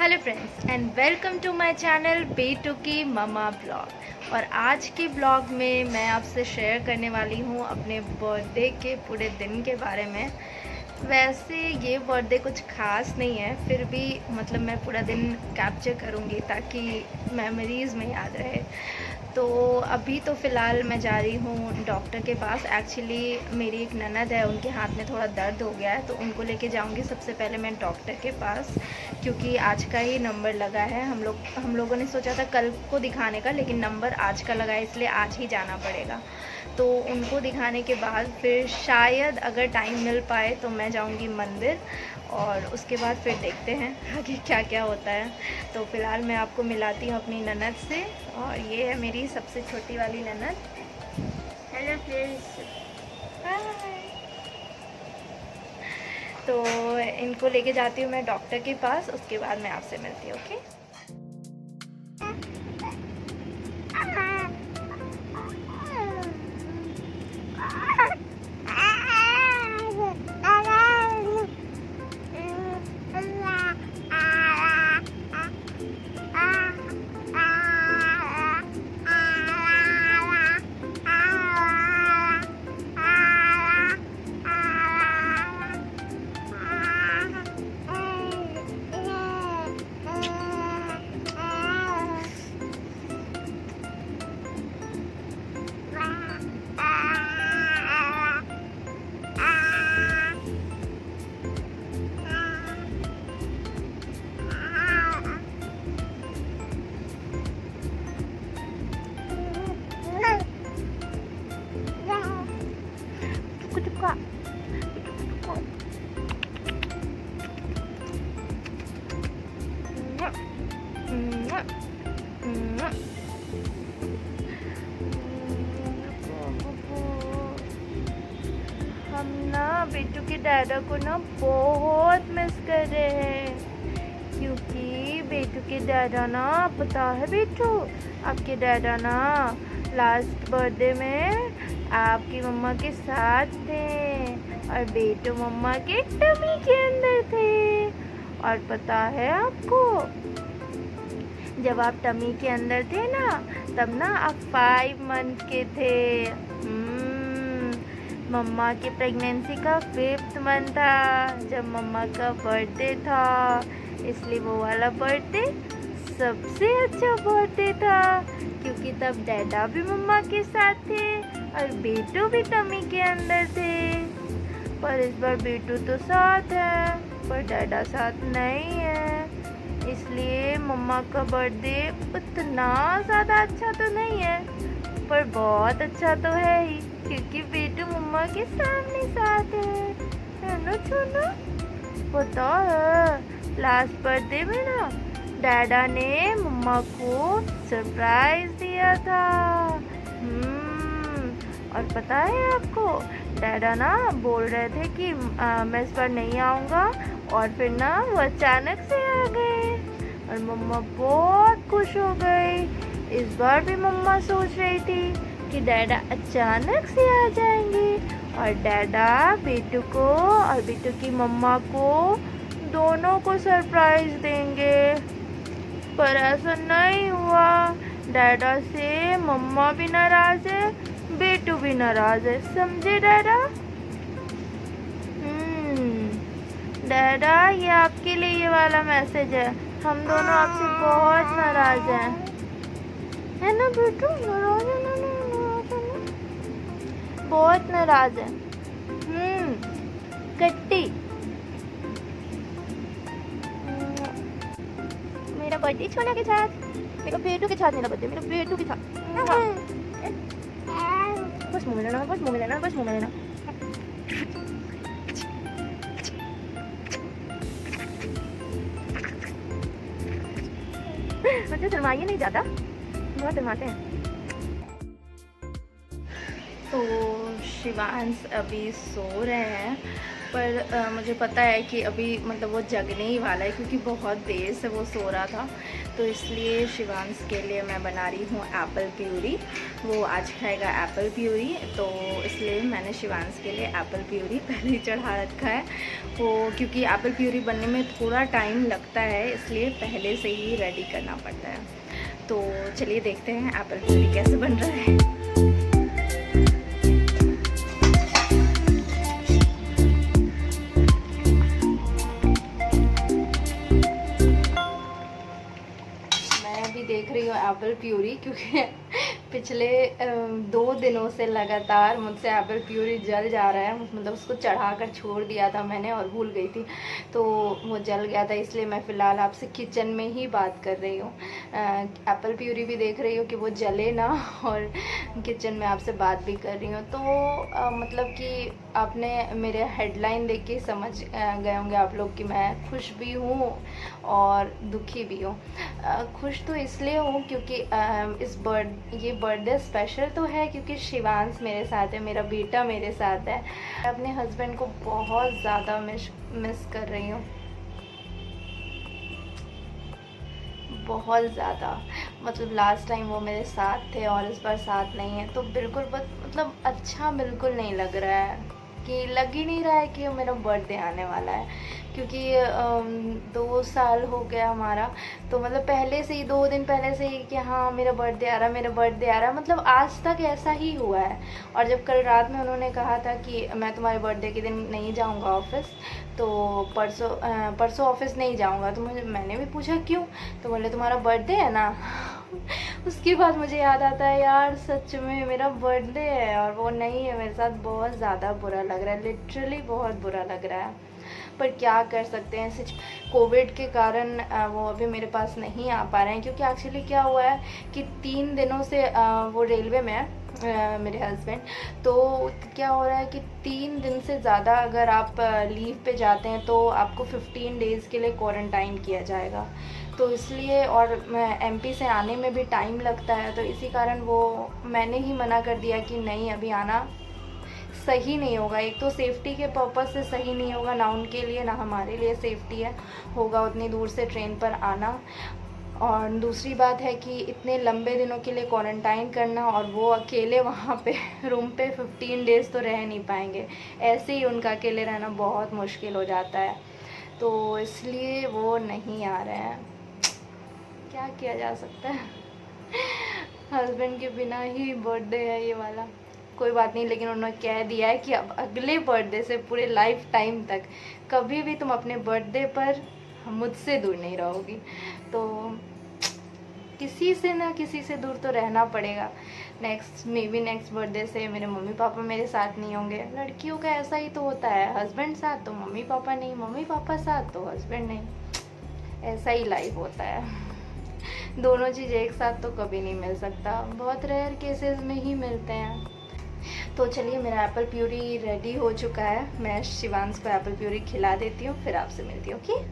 Hello friends and welcome to my channel बेटू की mama blog. और आज के ब्लॉग में मैं आपसे शेयर करने वाली हूँ अपने बर्थडे के पूरे दिन के बारे में। वैसे ये बर्थडे कुछ ख़ास नहीं है, फिर भी मतलब मैं पूरा दिन कैप्चर करूँगी ताकि मेमोरीज़ में याद रहे। तो अभी तो फ़िलहाल मैं जा रही हूँ डॉक्टर के पास। एक्चुअली मेरी एक ननद है, उनके हाथ में थोड़ा दर्द हो गया है, तो उनको लेके जाऊँगी सबसे पहले मैं डॉक्टर के पास, क्योंकि आज का ही नंबर लगा है। हम लोगों ने सोचा था कल को दिखाने का, लेकिन नंबर आज का लगा है, इसलिए आज ही जाना पड़ेगा। तो उनको दिखाने के बाद फिर शायद अगर टाइम मिल पाए तो मैं जाऊंगी मंदिर, और उसके बाद फिर देखते हैं आगे क्या क्या होता है। तो फ़िलहाल मैं आपको मिलाती हूँ अपनी ननद से, और ये है मेरी सबसे छोटी वाली ननद। हेलो फ्रेंड्स, हाय। तो इनको लेके जाती हूँ मैं डॉक्टर के पास, उसके बाद मैं आपसे मिलती हूँ। ओके। हम ना बेटू के दादा को ना बहुत मिस कर रहे हैं, क्योंकि बेटू के दादा ना, पता है बेटू, आपके दादा ना लास्ट बर्थडे में आपकी मम्मा के साथ थे और बेटू मम्मा के टमी के अंदर थे। और पता है आपको, जब आप टमी के अंदर थे ना, तब ना आप 5 मंथ के थे। मम्मा की प्रेगनेंसी का 5th मंथ था जब मम्मा का बर्थडे था, इसलिए वो वाला बर्थडे सबसे अच्छा बर्थडे था, क्योंकि तब डैडा भी मम्मा के साथ थे और बेटू भी टमी के अंदर थे। पर इस बार बेटू तो साथ है पर डैडा साथ नहीं है, इसलिए मम्मा का बर्थडे उतना ज़्यादा अच्छा तो नहीं है, पर बहुत अच्छा तो है ही, क्योंकि बेटू मम्मा के सामने साथ है ना छोना। पता है लास्ट बर्थडे में ना डैडा ने मम्मा को सरप्राइज दिया था। और पता है आपको, डैडा ना बोल रहे थे कि मैं इस बार नहीं आऊँगा, और फिर ना वो अचानक से आ गए और मम्मा बहुत खुश हो गई। इस बार भी मम्मा सोच रही थी कि डैडा अचानक से आ जाएंगे और डैडा बेटू को और बेटू की मम्मा को दोनों को सरप्राइज देंगे, पर ऐसा नहीं हुआ। डैडा से मम्मा भी नाराज है, बेटू भी नाराज है, समझे डैडा? डैडा, ये आपके लिए ये वाला मैसेज है, हम दोनों आपसे बहुत नाराज हैं, है ना बेटू? नाराज है ना? बहुत नाराज है। कट्टी, मेरा बर्थडे छोना के साथ, मेरा बेटू के साथ, मेरा बर्थडे मेरा बेटू के साथ। बस मुंह में लेना, बस मुंह में लेना, बस मुंह में लेना। मुझे शर्माइए नहीं ज़्यादा, बहुत शर्माते हैं। तो शिवांश अभी सो रहे हैं, पर मुझे पता है कि अभी मतलब वो जगने ही वाला है, क्योंकि बहुत देर से वो सो रहा था। तो इसलिए शिवांश के लिए मैं बना रही हूँ एप्पल प्यूरी। वो आज खाएगा एप्पल प्यूरी, तो इसलिए मैंने शिवांश के लिए एप्पल प्यूरी पहले ही चढ़ा रखा है। वो क्योंकि एप्पल प्यूरी बनने में थोड़ा टाइम लगता है, इसलिए पहले से ही रेडी करना पड़ता है। तो चलिए देखते हैं एप्पल प्यूरी कैसे बन रहा है। देख रही हूँ एप्पल प्यूरी, क्योंकि पिछले 2 दिनों से लगातार मुझसे एप्पल प्यूरी जल जा रहा है। मतलब उसको चढ़ाकर छोड़ दिया था मैंने और भूल गई थी, तो वो जल गया था। इसलिए मैं फ़िलहाल आपसे किचन में ही बात कर रही हूँ। एप्पल प्यूरी भी देख रही हूँ कि वो जले ना, और किचन में आपसे बात भी कर रही हूँ। तो मतलब कि आपने मेरे हेडलाइन देख के समझ गए होंगे आप लोग कि मैं खुश भी हूँ और दुखी भी हूँ। खुश तो इसलिए हूँ क्योंकि ये बर्थडे स्पेशल तो है, क्योंकि शिवांश मेरे साथ है, मेरा बेटा मेरे साथ है। मैं अपने हस्बैंड को बहुत ज़्यादा मिस कर रही हूँ, बहुत ज़्यादा। मतलब लास्ट टाइम वो मेरे साथ थे और इस बार साथ नहीं है, तो बिल्कुल मतलब अच्छा बिल्कुल नहीं लग रहा है, कि लग ही नहीं रहा है कि मेरा बर्थडे आने वाला है। क्योंकि 2 साल हो गया हमारा, तो मतलब पहले से ही 2 दिन पहले से ही कि हाँ मेरा बर्थडे आ रहा, मेरा बर्थडे आ रहा, मतलब आज तक ऐसा ही हुआ है। और जब कल रात में उन्होंने कहा था कि मैं तुम्हारे बर्थडे के दिन नहीं जाऊँगा ऑफिस, तो परसों ऑफिस नहीं जाऊँगा, तो मैंने भी पूछा क्यों, तो बोले तुम्हारा बर्थडे है ना। उसके बाद मुझे याद आता है यार सच में मेरा बर्थडे है और वो नहीं है मेरे साथ। बहुत ज़्यादा बुरा लग रहा है, लिटरली बहुत बुरा लग रहा है, पर क्या कर सकते हैं। कोविड के कारण वो अभी मेरे पास नहीं आ पा रहे हैं, क्योंकि एक्चुअली क्या हुआ है कि 3 दिनों से वो रेलवे में है मेरे हस्बैंड। तो क्या हो रहा है कि 3 दिन से ज़्यादा अगर आप लीव पे जाते हैं तो आपको 15 डेज़ के लिए क्वारंटाइन किया जाएगा। तो इसलिए, और एमपी से आने में भी टाइम लगता है, तो इसी कारण वो मैंने ही मना कर दिया कि नहीं अभी आना सही नहीं होगा। एक तो सेफ्टी के पर्पज़ से सही नहीं होगा, ना उनके लिए ना हमारे लिए सेफ्टी होगा उतनी दूर से ट्रेन पर आना। और दूसरी बात है कि इतने लंबे दिनों के लिए क्वारंटाइन करना, और वो अकेले वहाँ पे रूम पे 15 डेज़ तो रह नहीं पाएंगे। ऐसे ही उनका अकेले रहना बहुत मुश्किल हो जाता है, तो इसलिए वो नहीं आ रहे हैं। क्या किया जा सकता है, हस्बैंड के बिना ही बर्थडे है ये वाला। कोई बात नहीं, लेकिन उन्होंने कह दिया है कि अब अगले बर्थडे से पूरे लाइफ टाइम तक कभी भी तुम अपने बर्थडे पर मुझसे दूर नहीं रहोगी। तो किसी से ना किसी से दूर तो रहना पड़ेगा। नेक्स्ट बर्थडे से मेरे मम्मी पापा मेरे साथ नहीं होंगे। लड़कियों का ऐसा ही तो होता है, हस्बैंड साथ तो मम्मी पापा नहीं, मम्मी पापा साथ तो हस्बैंड नहीं। ऐसा ही लाइफ होता है, दोनों चीज़ एक साथ तो कभी नहीं मिल सकता, बहुत रेयर केसेस में ही मिलते हैं। तो चलिए मेरा एप्पल प्यूरी रेडी हो चुका है, मैं शिवांश को एप्पल प्यूरी खिला देती हूँ, फिर आपसे मिलती हूँ। ओके,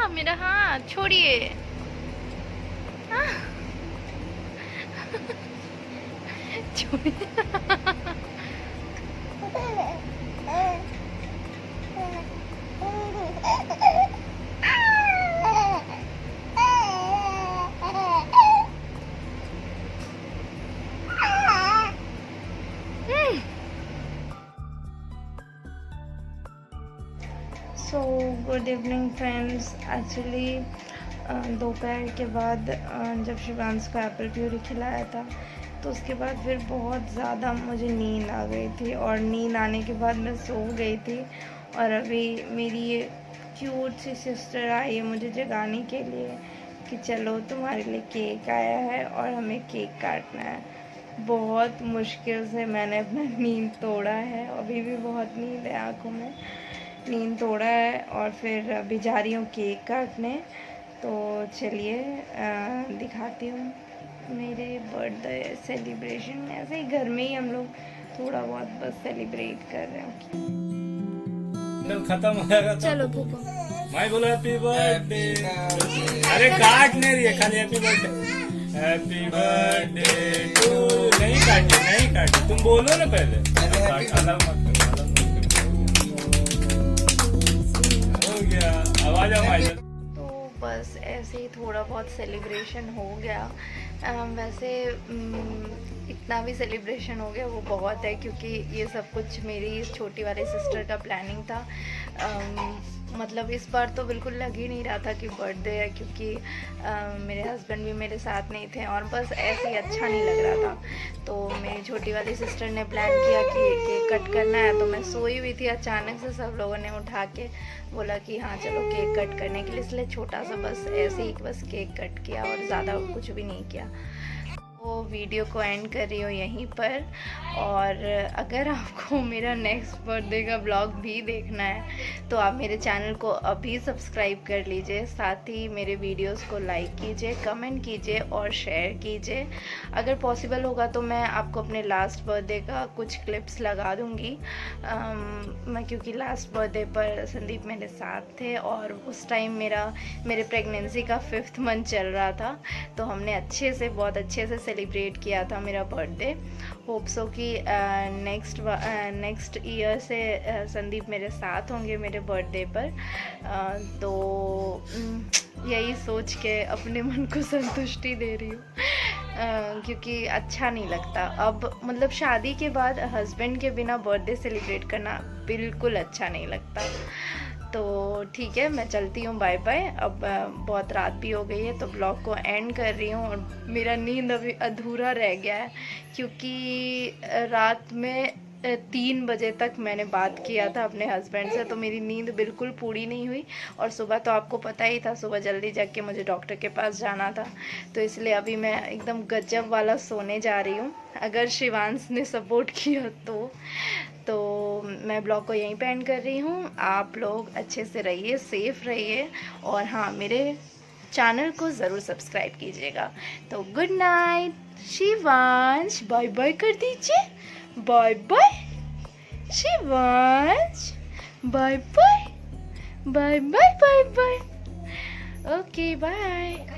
मेरा हाथ छोड़िए। छोड़िए। So good evening friends. Actually दोपहर के बाद जब शिवांश को एप्पल प्यूरी खिलाया था, तो उसके बाद फिर बहुत ज़्यादा मुझे नींद आ गई थी, और नींद आने के बाद मैं सो गई थी। और अभी मेरी ये क्यूट सी सिस्टर आई है मुझे जगाने के लिए कि चलो तुम्हारे लिए केक आया है और हमें केक काटना है। बहुत मुश्किल से मैंने अपना नींद तोड़ा है, अभी भी बहुत नींद है आँखों में, नींद तोड़ा है और फिर अभी जा रही हूँ केक काटने। तो चलिए दिखाती हूँ मेरे बर्थडे सेलिब्रेशन। ऐसे ही घर में ही हम लोग थोड़ा बहुत बस सेलिब्रेट कर रहे हैं। खत्म हो जाएगा। चलो भूखो मैं बोला हैप्पी बर्थडे। अरे काट नहीं रही है, खाली happy birthday, happy birthday to. नहीं काटे तुम बोलो ना पहले। अलग मत हो गया, आवाज हमारी। तो बस ऐसे ही थोड़ा बहुत सेलिब्रेशन हो गया। वैसे इतना भी सेलिब्रेशन हो गया वो बहुत है, क्योंकि ये सब कुछ मेरी छोटी वाली सिस्टर का प्लानिंग था। मतलब इस बार तो बिल्कुल लग ही नहीं रहा था कि बर्थडे है, क्योंकि मेरे हस्बैंड भी मेरे साथ नहीं थे और बस ऐसे ही अच्छा नहीं लग रहा था। तो मेरी छोटी वाली सिस्टर ने प्लान किया कि केक कट करना है, तो मैं सोई हुई थी, अचानक से सब लोगों ने उठा के बोला कि हाँ चलो केक कट करने के लिए, इसलिए छोटा सा बस ऐसे ही बस केक कट किया और ज़्यादा कुछ भी नहीं किया। तो वीडियो को एंड कर रही हूँ यहीं पर। और अगर आपको मेरा नेक्स्ट बर्थडे का ब्लॉग भी देखना है तो आप मेरे चैनल को अभी सब्सक्राइब कर लीजिए, साथ ही मेरे वीडियोस को लाइक कीजिए, कमेंट कीजिए और शेयर कीजिए। अगर पॉसिबल होगा तो मैं आपको अपने लास्ट बर्थडे का कुछ क्लिप्स लगा दूँगी। मैं क्योंकि लास्ट बर्थडे पर संदीप मेरे साथ थे और उस टाइम मेरे प्रेगनेंसी का 5th मंथ चल रहा था, तो हमने बहुत अच्छे से सेलिब्रेट किया था मेरा बर्थडे। होप सो कि नेक्स्ट ईयर से संदीप मेरे साथ होंगे मेरे बर्थडे पर। तो यही सोच के अपने मन को संतुष्टि दे रही हूँ, क्योंकि अच्छा नहीं लगता अब, मतलब शादी के बाद हस्बैंड के बिना बर्थडे सेलिब्रेट करना बिल्कुल अच्छा नहीं लगता। तो ठीक है, मैं चलती हूँ, बाय बाय। अब बहुत रात भी हो गई है तो ब्लॉग को एंड कर रही हूँ। और मेरा नींद अभी अधूरा रह गया है, क्योंकि रात में 3 बजे तक मैंने बात किया था अपने हस्बैंड से, तो मेरी नींद बिल्कुल पूरी नहीं हुई। और सुबह तो आपको पता ही था, सुबह जल्दी जग के मुझे डॉक्टर के पास जाना था, तो इसलिए अभी मैं एकदम गजब वाला सोने जा रही हूँ। अगर शिवांश ने सपोर्ट किया तो मैं ब्लॉग को यहीं पे एंड कर रही हूँ। आप लोग अच्छे से रहिए, सेफ रहिए, और हाँ मेरे चैनल को ज़रूर सब्सक्राइब कीजिएगा। तो good night Shivansh, bye bye कर दीजिए। Bye bye Shivansh, bye bye bye bye bye bye. Okay bye.